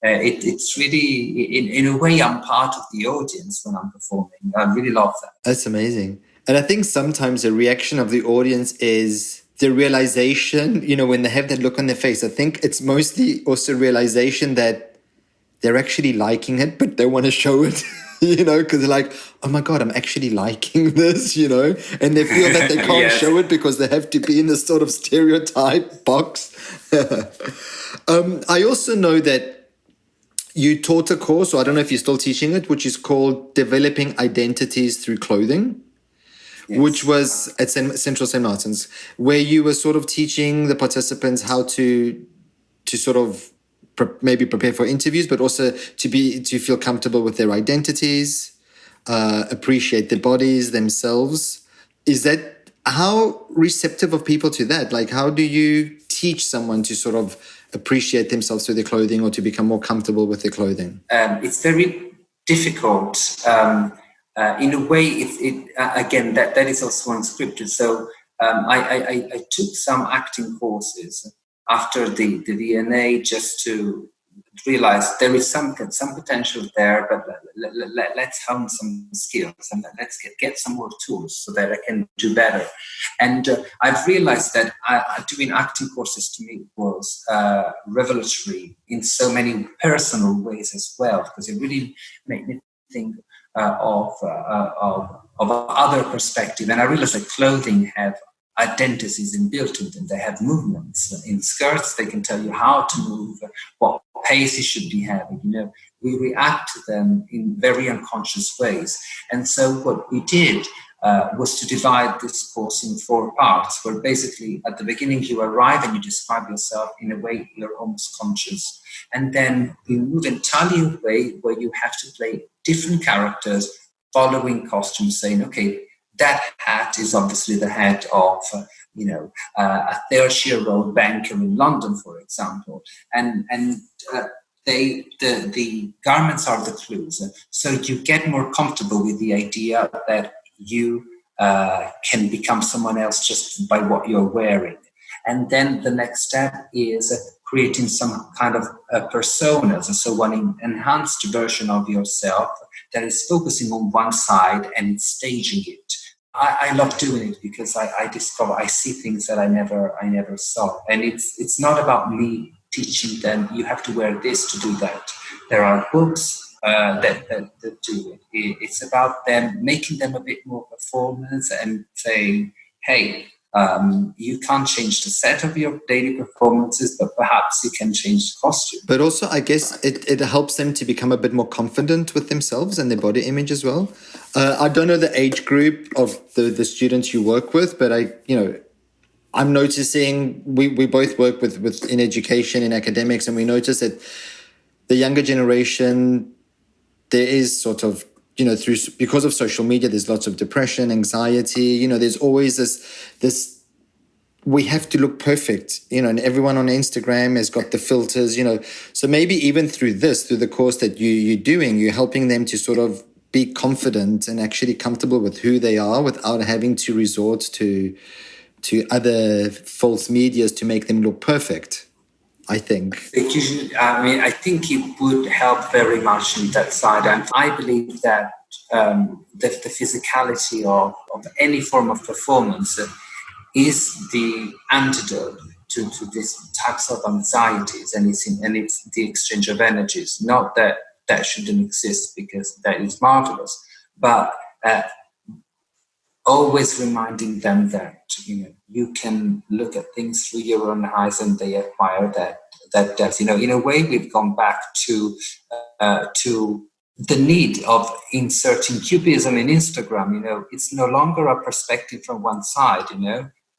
It's really, in a way, I'm part of the audience when I'm performing. I really love that. That's amazing. And I think sometimes the reaction of the audience is the realization, when they have that look on their face. I think it's mostly also realization that they're actually liking it, but they want to show it. Because they're like, oh my God, I'm actually liking this, and they feel that they can't show it because they have to be in this sort of stereotype box. I also know that you taught a course, or I don't know if you're still teaching it, which is called Developing Identities Through Clothing, which was at Central St. Martin's, where you were sort of teaching the participants how to sort of maybe prepare for interviews, but also to feel comfortable with their identities, appreciate their bodies, themselves. How receptive are people to that? Like, how do you teach someone to sort of appreciate themselves through their clothing or to become more comfortable with their clothing? It's very difficult. In a way, again, that is also unscripted. So I took some acting courses, after the V&A just to realize there is some potential there, but let's hone some skills and let's get some more tools so that I can do better. And I've realized that doing acting courses to me was revelatory in so many personal ways as well, because it really made me think of other perspective. And I realized that clothing have identities inbuilt in them. They have movements. In skirts, they can tell you how to move, what pace you should be having. We react to them in very unconscious ways. And so what we did was to divide this course in 4 parts, where basically at the beginning you arrive and you describe yourself in a way you're almost conscious. And then we move entirely away where you have to play different characters, following costumes, saying, okay, that hat is obviously the hat of, a third-year-old banker in London, for example. And the garments are the clues. So you get more comfortable with the idea that you can become someone else just by what you're wearing. And then the next step is creating some kind of personas, so one enhanced version of yourself that is focusing on one side and staging it. I love doing it because I see things that I never saw. And it's not about me teaching them, you have to wear this to do that. There are books that do it. It's about them, making them a bit more performance and saying, hey, you can't change the set of your daily performances, but perhaps you can change the costume. But also, I guess it helps them to become a bit more confident with themselves and their body image as well. I don't know the age group of the students you work with, but I'm noticing we both work with in education, in academics, and we notice that the younger generation, there is sort of, because of social media, there's lots of depression, anxiety, there's always this, we have to look perfect, and everyone on Instagram has got the filters, So maybe even through the course that you're doing, you're helping them to sort of be confident and actually comfortable with who they are without having to resort to other false medias to make them look perfect, I think. I think it would help very much in that side. And I believe that the physicality of any form of performance is the antidote to these types of anxieties, and it's the exchange of energies. Not that shouldn't exist, because that is marvelous, but always reminding them that you can look at things through your own eyes and they acquire that depth. In a way, we've gone back to the need of inserting cubism in Instagram. It's no longer a perspective from one side.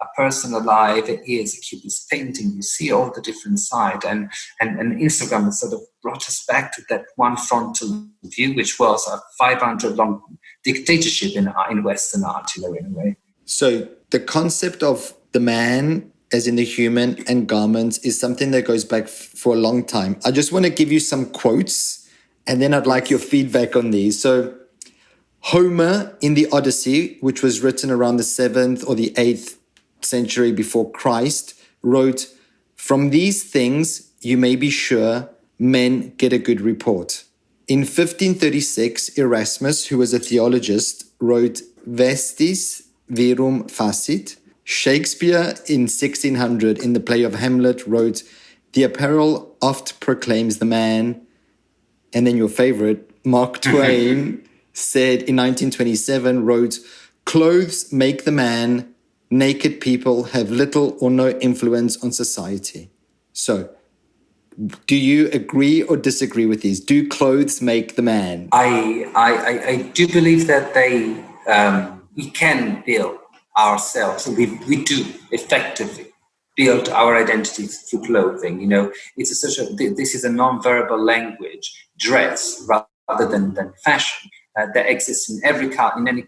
A person alive is a cubist painting. You see all the different sides, and Instagram has sort of brought us back to that one frontal view, which was a 500-long dictatorship in Western art, in a way. So the concept of the man, as in the human, and garments is something that goes back for a long time. I just want to give you some quotes, and then I'd like your feedback on these. So Homer in the Odyssey, which was written around the 7th or the 8th century before Christ, wrote, "From these things you may be sure men get a good report." In 1536, Erasmus, who was a theologist, wrote Vestis Verum Facit. Shakespeare in 1600, in the play of Hamlet, wrote, "The apparel oft proclaims the man." And then your favorite, Mark Twain, said in 1927, wrote, "Clothes make the man. Naked people have little or no influence on society." So, do you agree or disagree with these? Do clothes make the man? I do believe that we can build ourselves. We do effectively build our identities through clothing. This is a non-verbal language, dress rather than fashion. That exists in any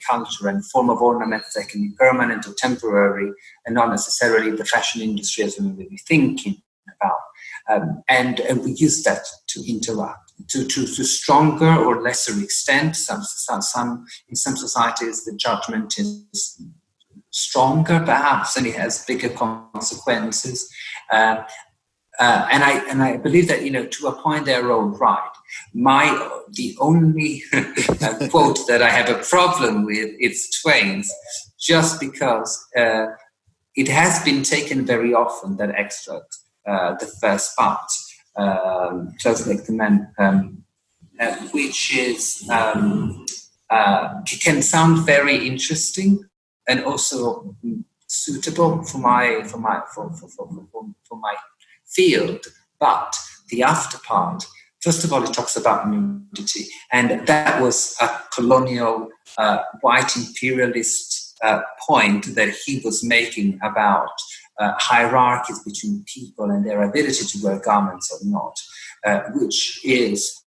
culture, and form of ornaments that can be permanent or temporary, and not necessarily the fashion industry as we may be thinking about. And we use that to interact to stronger or lesser extent. In some societies, the judgment is stronger, perhaps, and it has bigger consequences. and I believe that, to a point they're all right. The only quote that I have a problem with is Twain's, just because it has been taken very often, that extract, the first part, Clothes Make the Man, which is can sound very interesting and also suitable for my field, but the after part, first of all, it talks about nudity, and that was a colonial white imperialist point that he was making about hierarchies between people and their ability to wear garments or not, which is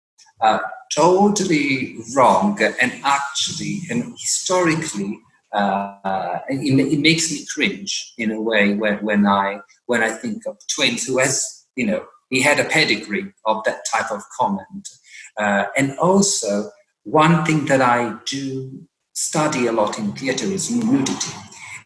totally wrong, and actually and historically it makes me cringe in a way when I think of Twain, who has, he had a pedigree of that type of comment. And also, one thing that I do study a lot in theatre is nudity.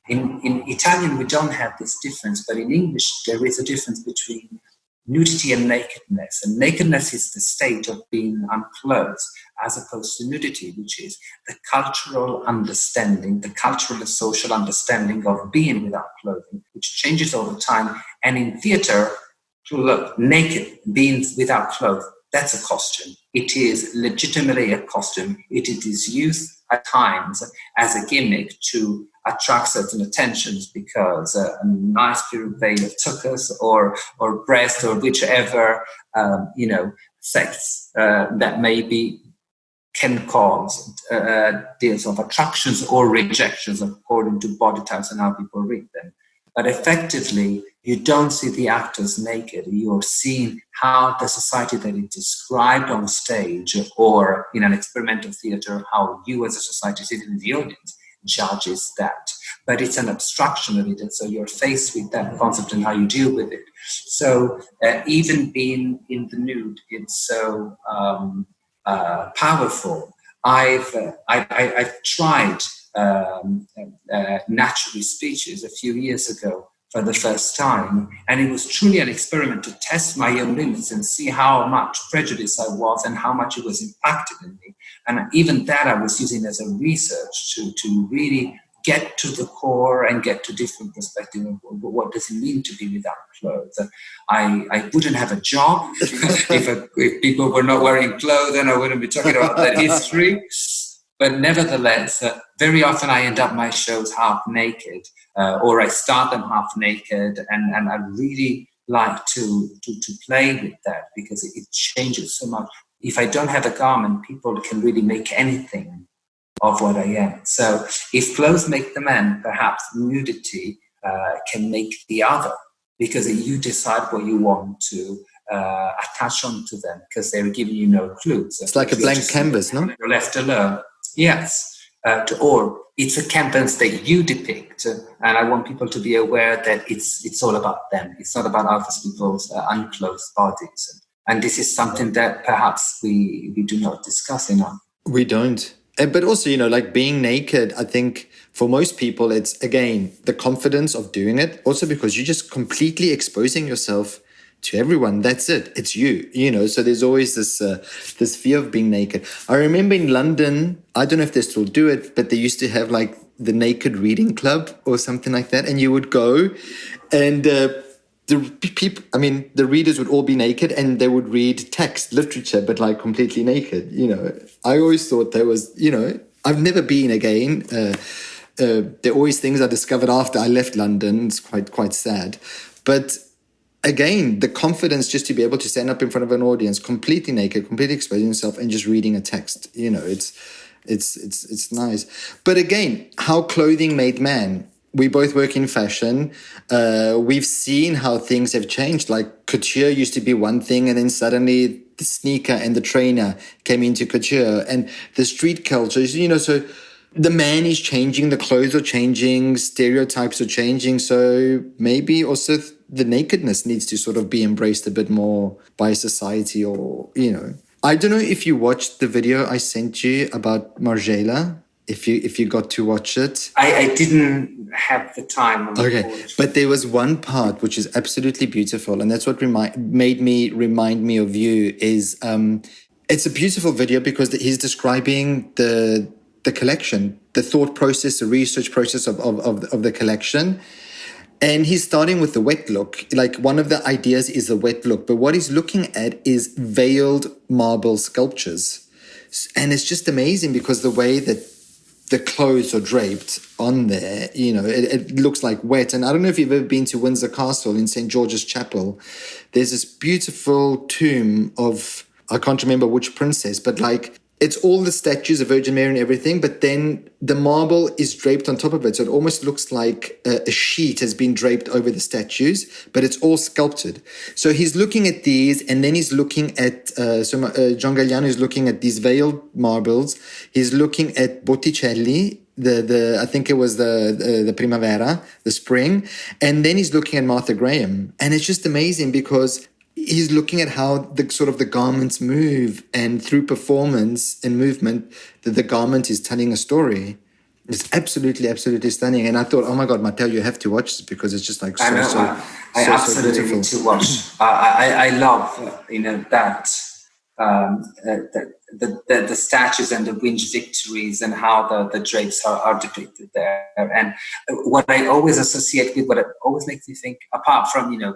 In Italian, we don't have this difference, but in English, there is a difference between nudity and nakedness. And nakedness is the state of being unclothed, as opposed to nudity, which is the cultural understanding, the cultural and social understanding of being without clothing, which changes all the time. And in theatre, to look naked, being without clothes, that's a costume. It is legitimately a costume. It is used at times as a gimmick to attract certain attentions, because a nice pure veil of tuchus or breast or whichever sex that maybe can cause deals of attractions or rejections according to body types and how people read them. But effectively, you don't see the actors naked. You're seeing how the society that is described on stage or in an experimental theatre, how you as a society sitting in the audience judges that. But it's an abstraction of it, and so you're faced with that concept and how you deal with it. So even being in the nude, it's so powerful. I've tried naturally speeches a few years ago for the first time, and it was truly an experiment to test my own limits and see how much prejudice I was and how much it was impacted in me. And even that I was using as a research to really get to the core and get to different perspectives of what does it mean to be without clothes. I wouldn't have a job if people were not wearing clothes, and I wouldn't be talking about that history. But nevertheless, very often I end up my shows half naked, or I start them half naked, and I really like to play with that, because it changes so much. If I don't have a garment, people can really make anything of what I am. So if clothes make the man, perhaps nudity can make the other, because you decide what you want to attach onto them, because they're giving you no clues. It's like a blank canvas, no? You're left alone. Yes. Or it's a canvas that you depict, and I want people to be aware that it's all about them. It's not about other people's unclothed bodies. And this is something that perhaps we do not discuss enough. We don't. But also, like being naked, I think for most people, it's, again, the confidence of doing it. Also because you're just completely exposing yourself to everyone. That's it. It's you, So there's always this fear of being naked. I remember in London, I don't know if they still do it, but they used to have like the naked reading club or something like that. And you would go and the readers would all be naked and they would read text, literature, but like completely naked, I always thought there was, I've never been again. There are always things I discovered after I left London. It's quite sad. But again, the confidence just to be able to stand up in front of an audience, completely naked, completely exposing yourself and just reading a text, it's nice. But again, how clothing made man. We both work in fashion. We've seen how things have changed. Like couture used to be one thing, and then suddenly the sneaker and the trainer came into couture, and the street culture, so the man is changing, the clothes are changing, stereotypes are changing. So maybe also the nakedness needs to sort of be embraced a bit more by society, or, I don't know if you watched the video I sent you about Margiela. If you got to watch it. I didn't have the time. Okay, but there was one part which is absolutely beautiful, and that's what made me remind me of you. Is it's a beautiful video because he's describing the collection, the thought process, the research process of the collection. And he's starting with the wet look. Like, one of the ideas is the wet look, but what he's looking at is veiled marble sculptures. And it's just amazing because the way that the clothes are draped on there, it looks like wet. And I don't know if you've ever been to Windsor Castle in St. George's Chapel. There's this beautiful tomb of, I can't remember which princess, but like, it's all the statues of Virgin Mary and everything, but then the marble is draped on top of it. So it almost looks like a sheet has been draped over the statues, but it's all sculpted. So he's looking at these, and then he's looking at, John Galliano is looking at these veiled marbles. He's looking at Botticelli, I think it was the Primavera, the spring. And then he's looking at Martha Graham. And it's just amazing because he's looking at how the garments move, and through performance and movement, the garment is telling a story. It's absolutely, absolutely stunning. And I thought, oh my God, Matteo, you have to watch this because it's just like I absolutely beautiful. need to watch. I love, that the statues and the winged victories and how the drapes are depicted there. And what I always associate with, what it always makes me think, apart from, the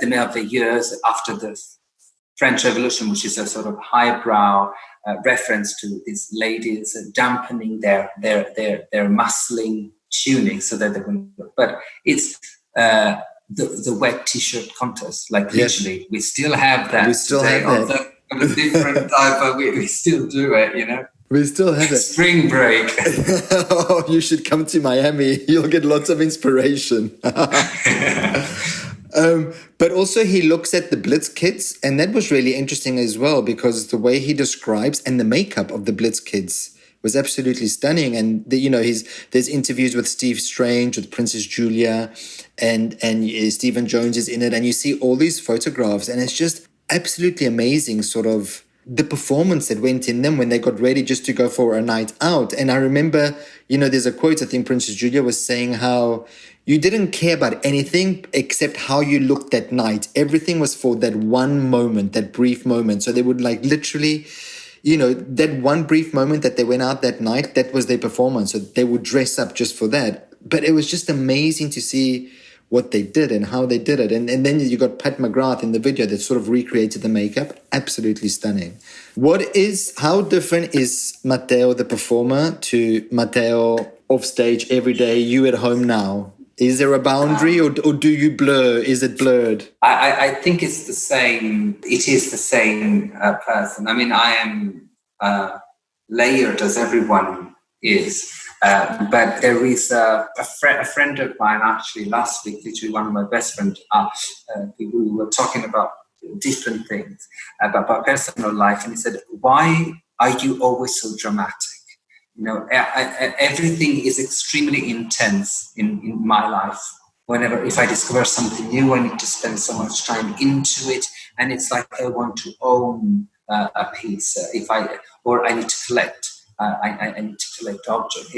Merveilleuses after the French Revolution, which is a sort of highbrow reference to these ladies dampening their muscling tunics so that they can, but it's the wet t-shirt contest, like literally. Yes. We still have that. We still have that. A different type, but we still do it, We still have it. Spring break. Oh, you should come to Miami. You'll get lots of inspiration. But also he looks at the Blitz kids, and that was really interesting as well, because the way he describes and the makeup of the Blitz kids was absolutely stunning. And there's interviews with Steve Strange, with Princess Julia, and Stephen Jones is in it, and you see all these photographs, and it's just absolutely amazing, sort of the performance that went in them when they got ready just to go for a night out. And I remember, there's a quote, I think Princess Julia was saying how you didn't care about anything except how you looked that night. Everything was for that one moment, that brief moment. So they would literally, that one brief moment that they went out that night, that was their performance. So they would dress up just for that. But it was just amazing to see what they did and how they did it. And then you got Pat McGrath in the video that sort of recreated the makeup. Absolutely stunning. How different is Matteo the performer to Matteo off stage every day, you at home now? Is there a boundary or do you blur? Is it blurred? I think it's the same. It is the same person. I mean, I am layered as everyone is. But there is a friend of mine, actually, last week, literally one of my best friends, we were talking about different things, about personal life. And he said, why are you always so dramatic? Everything is extremely intense in my life. If I discover something new, I need to spend so much time into it. And it's like I want to own a piece. I need to collect. I need to collect objects.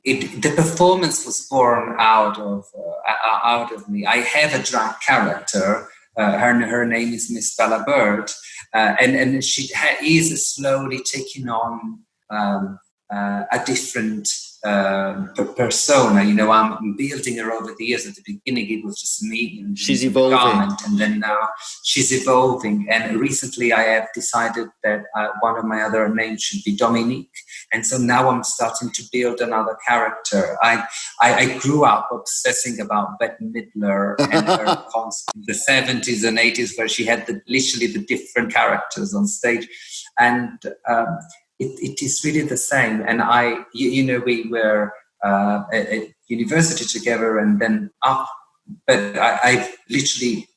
The performance was born out of me. I have a drag character. Her name is Miss Bella Bird, and she is slowly taking on a different persona. I'm building her over the years. At the beginning, it was just me. She's evolving. And then now she's evolving. And recently I have decided that one of my other names should be Dominique. And so now I'm starting to build another character. I grew up obsessing about Bette Midler and her concept in the 70s and 80s, where she had literally the different characters on stage. And it is really the same. And we were at university together and then up, but I literally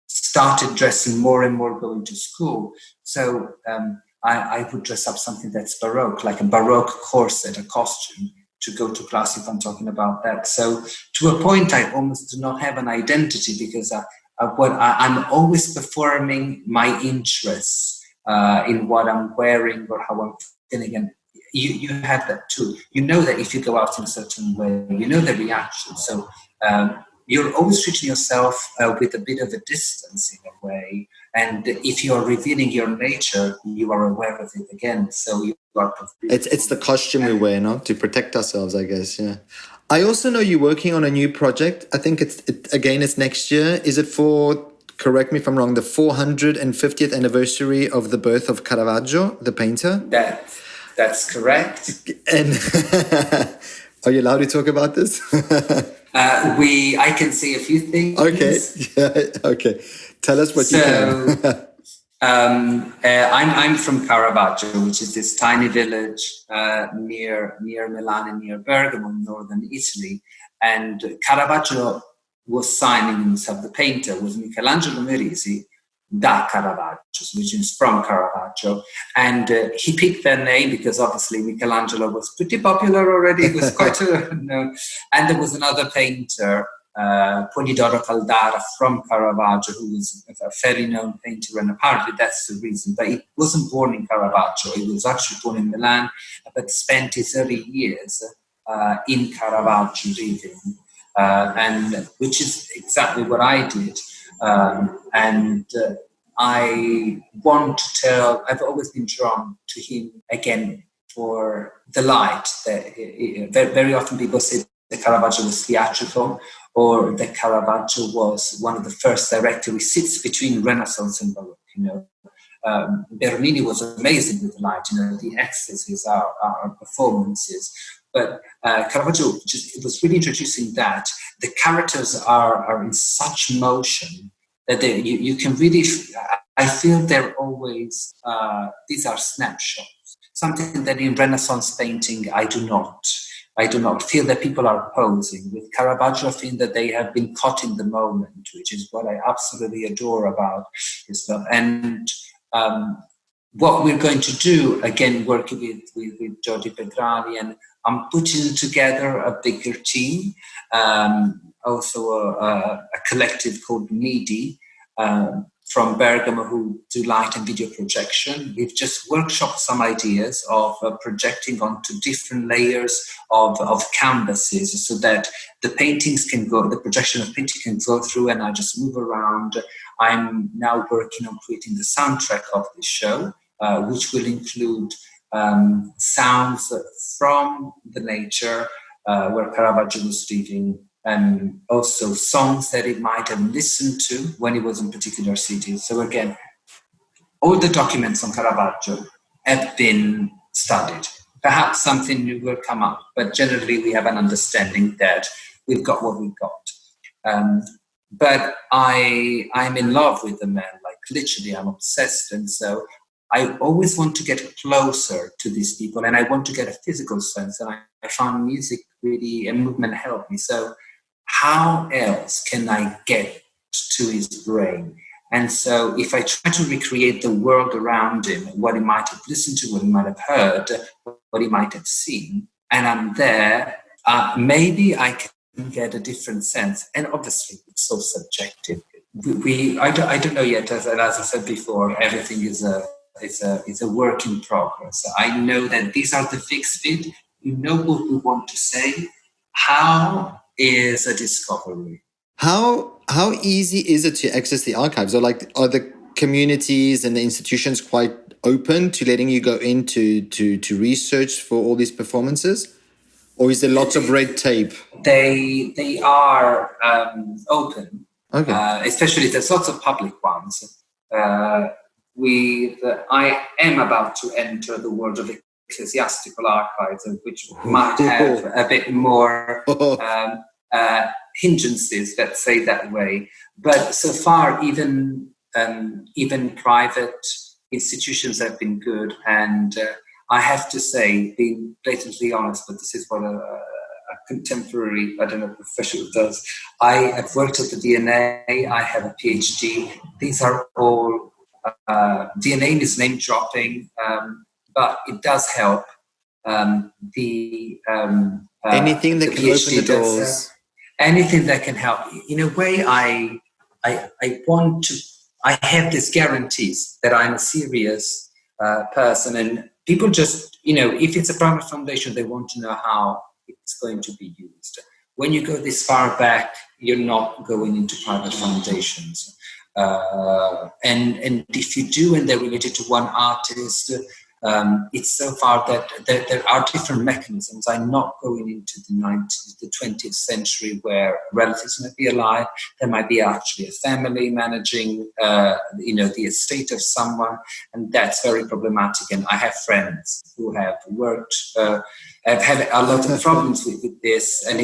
started dressing more and more going to school. So I would dress up something that's Baroque, like a Baroque corset, a costume, to go to class, if I'm talking about that. So to a point, I almost do not have an identity, because I'm always performing my interests in what I'm wearing or how I'm feeling. And you have that too. You know that if you go out in a certain way, you know the reaction. So you're always treating yourself with a bit of a distance in a way. And if you're revealing your nature, you are aware of it again. So you are. It's the costume we wear, no, to protect ourselves, I guess. Yeah. I also know you're working on a new project. I think it's next year. Is it for? Correct me if I'm wrong. The 450th anniversary of the birth of Caravaggio, the painter. That's correct. And are you allowed to talk about this? I can say a few things. Okay. Yeah. Okay. Tell us what you can. I'm from Caravaggio, which is this tiny village near Milan and near Bergamo in northern Italy. And Caravaggio was signing himself, the painter was Michelangelo Merisi da Caravaggio, which is from Caravaggio. And he picked that name because obviously Michelangelo was pretty popular already. He was quite known. And there was another painter, Polidoro Caldara from Caravaggio, who was a fairly known painter, and apparently that's the reason. But he wasn't born in Caravaggio. He was actually born in Milan, but spent his early years in Caravaggio living, and which is exactly what I did. I want to tell, I've always been drawn to him again for the light. Very often people say that Caravaggio was theatrical, or that Caravaggio was one of the first directors who sits between Renaissance and Baroque. Bernini was amazing with the light, the ecstasies, our performances. But Caravaggio it was really introducing that. The characters are in such motion that you can really, I feel they're always, these are snapshots. Something that in Renaissance painting, I do not feel that people are posing. With Caravaggio, I feel that they have been caught in the moment, which is what I absolutely adore about his stuff. And what we're going to do, again, working with Giorgi Pedrali, and I'm putting together a bigger team, also a collective called Needy from Bergamo, who do light and video projection. We've just workshopped some ideas of projecting onto different layers of canvases so that the projection of painting can go through, and I just move around. I'm now working on creating the soundtrack of the show, which will include sounds from the nature where Caravaggio was living, and also songs that he might have listened to when he was in particular cities. So again, all the documents on Caravaggio have been studied. Perhaps something new will come up, but generally we have an understanding that we've got what we've got. But I'm in love with the man, like literally I'm obsessed. And so I always want to get closer to these people, and I want to get a physical sense. And I found music really, and movement helped me. So how else can I get to his brain? And so if I try to recreate the world around him, what he might have listened to, what he might have heard, what he might have seen, and I'm there, maybe I can get a different sense. And obviously it's so subjective. I don't know yet, as I said before, everything is a work in progress. I know that these are the fixed bit. You know what we want to say. How is a discovery? How easy is it to access the archives? Or are the communities and the institutions quite open to letting you go into to research for all these performances? Or is there lots of red tape? They are open. Okay. Especially there's lots of public ones. I am about to enter the world of ecclesiastical archives, which might have a bit more hindrances, let's say that way. But so far, even private institutions have been good. And I have to say, being blatantly honest, but this is what a contemporary, professional does. I have worked at the DNA. I have a PhD. These are all DNA is name dropping, but it does help. Anything that can open the doors. Anything that can help. In a way, I have these guarantees that I'm serious person. And people just, if it's a private foundation, they want to know how it's going to be used. When you go this far back, you're not going into private foundations. And if you do, and they're related to one artist, it's so far that there are different mechanisms. I'm not going into the 20th century where relatives might be alive. There might be actually a family managing, the estate of someone, and that's very problematic. And I have friends who have worked, have had a lot of problems with this, and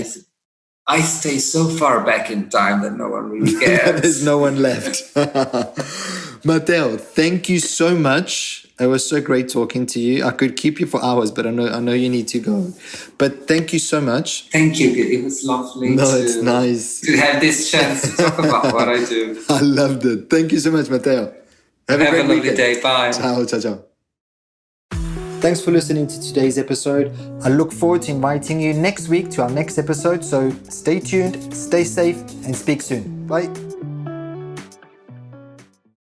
I stay so far back in time that no one really cares. There's no one left. Matteo, thank you so much. It was so great talking to you. I could keep you for hours, but I know you need to go. But thank you so much. Thank you. It was lovely it's nice to have this chance to talk about what I do. I loved it. Thank you so much, Matteo. Have a lovely day. Bye. Ciao, ciao, ciao. Thanks for listening to today's episode. I look forward to inviting you next week to our next episode. So stay tuned, stay safe, and speak soon. Bye.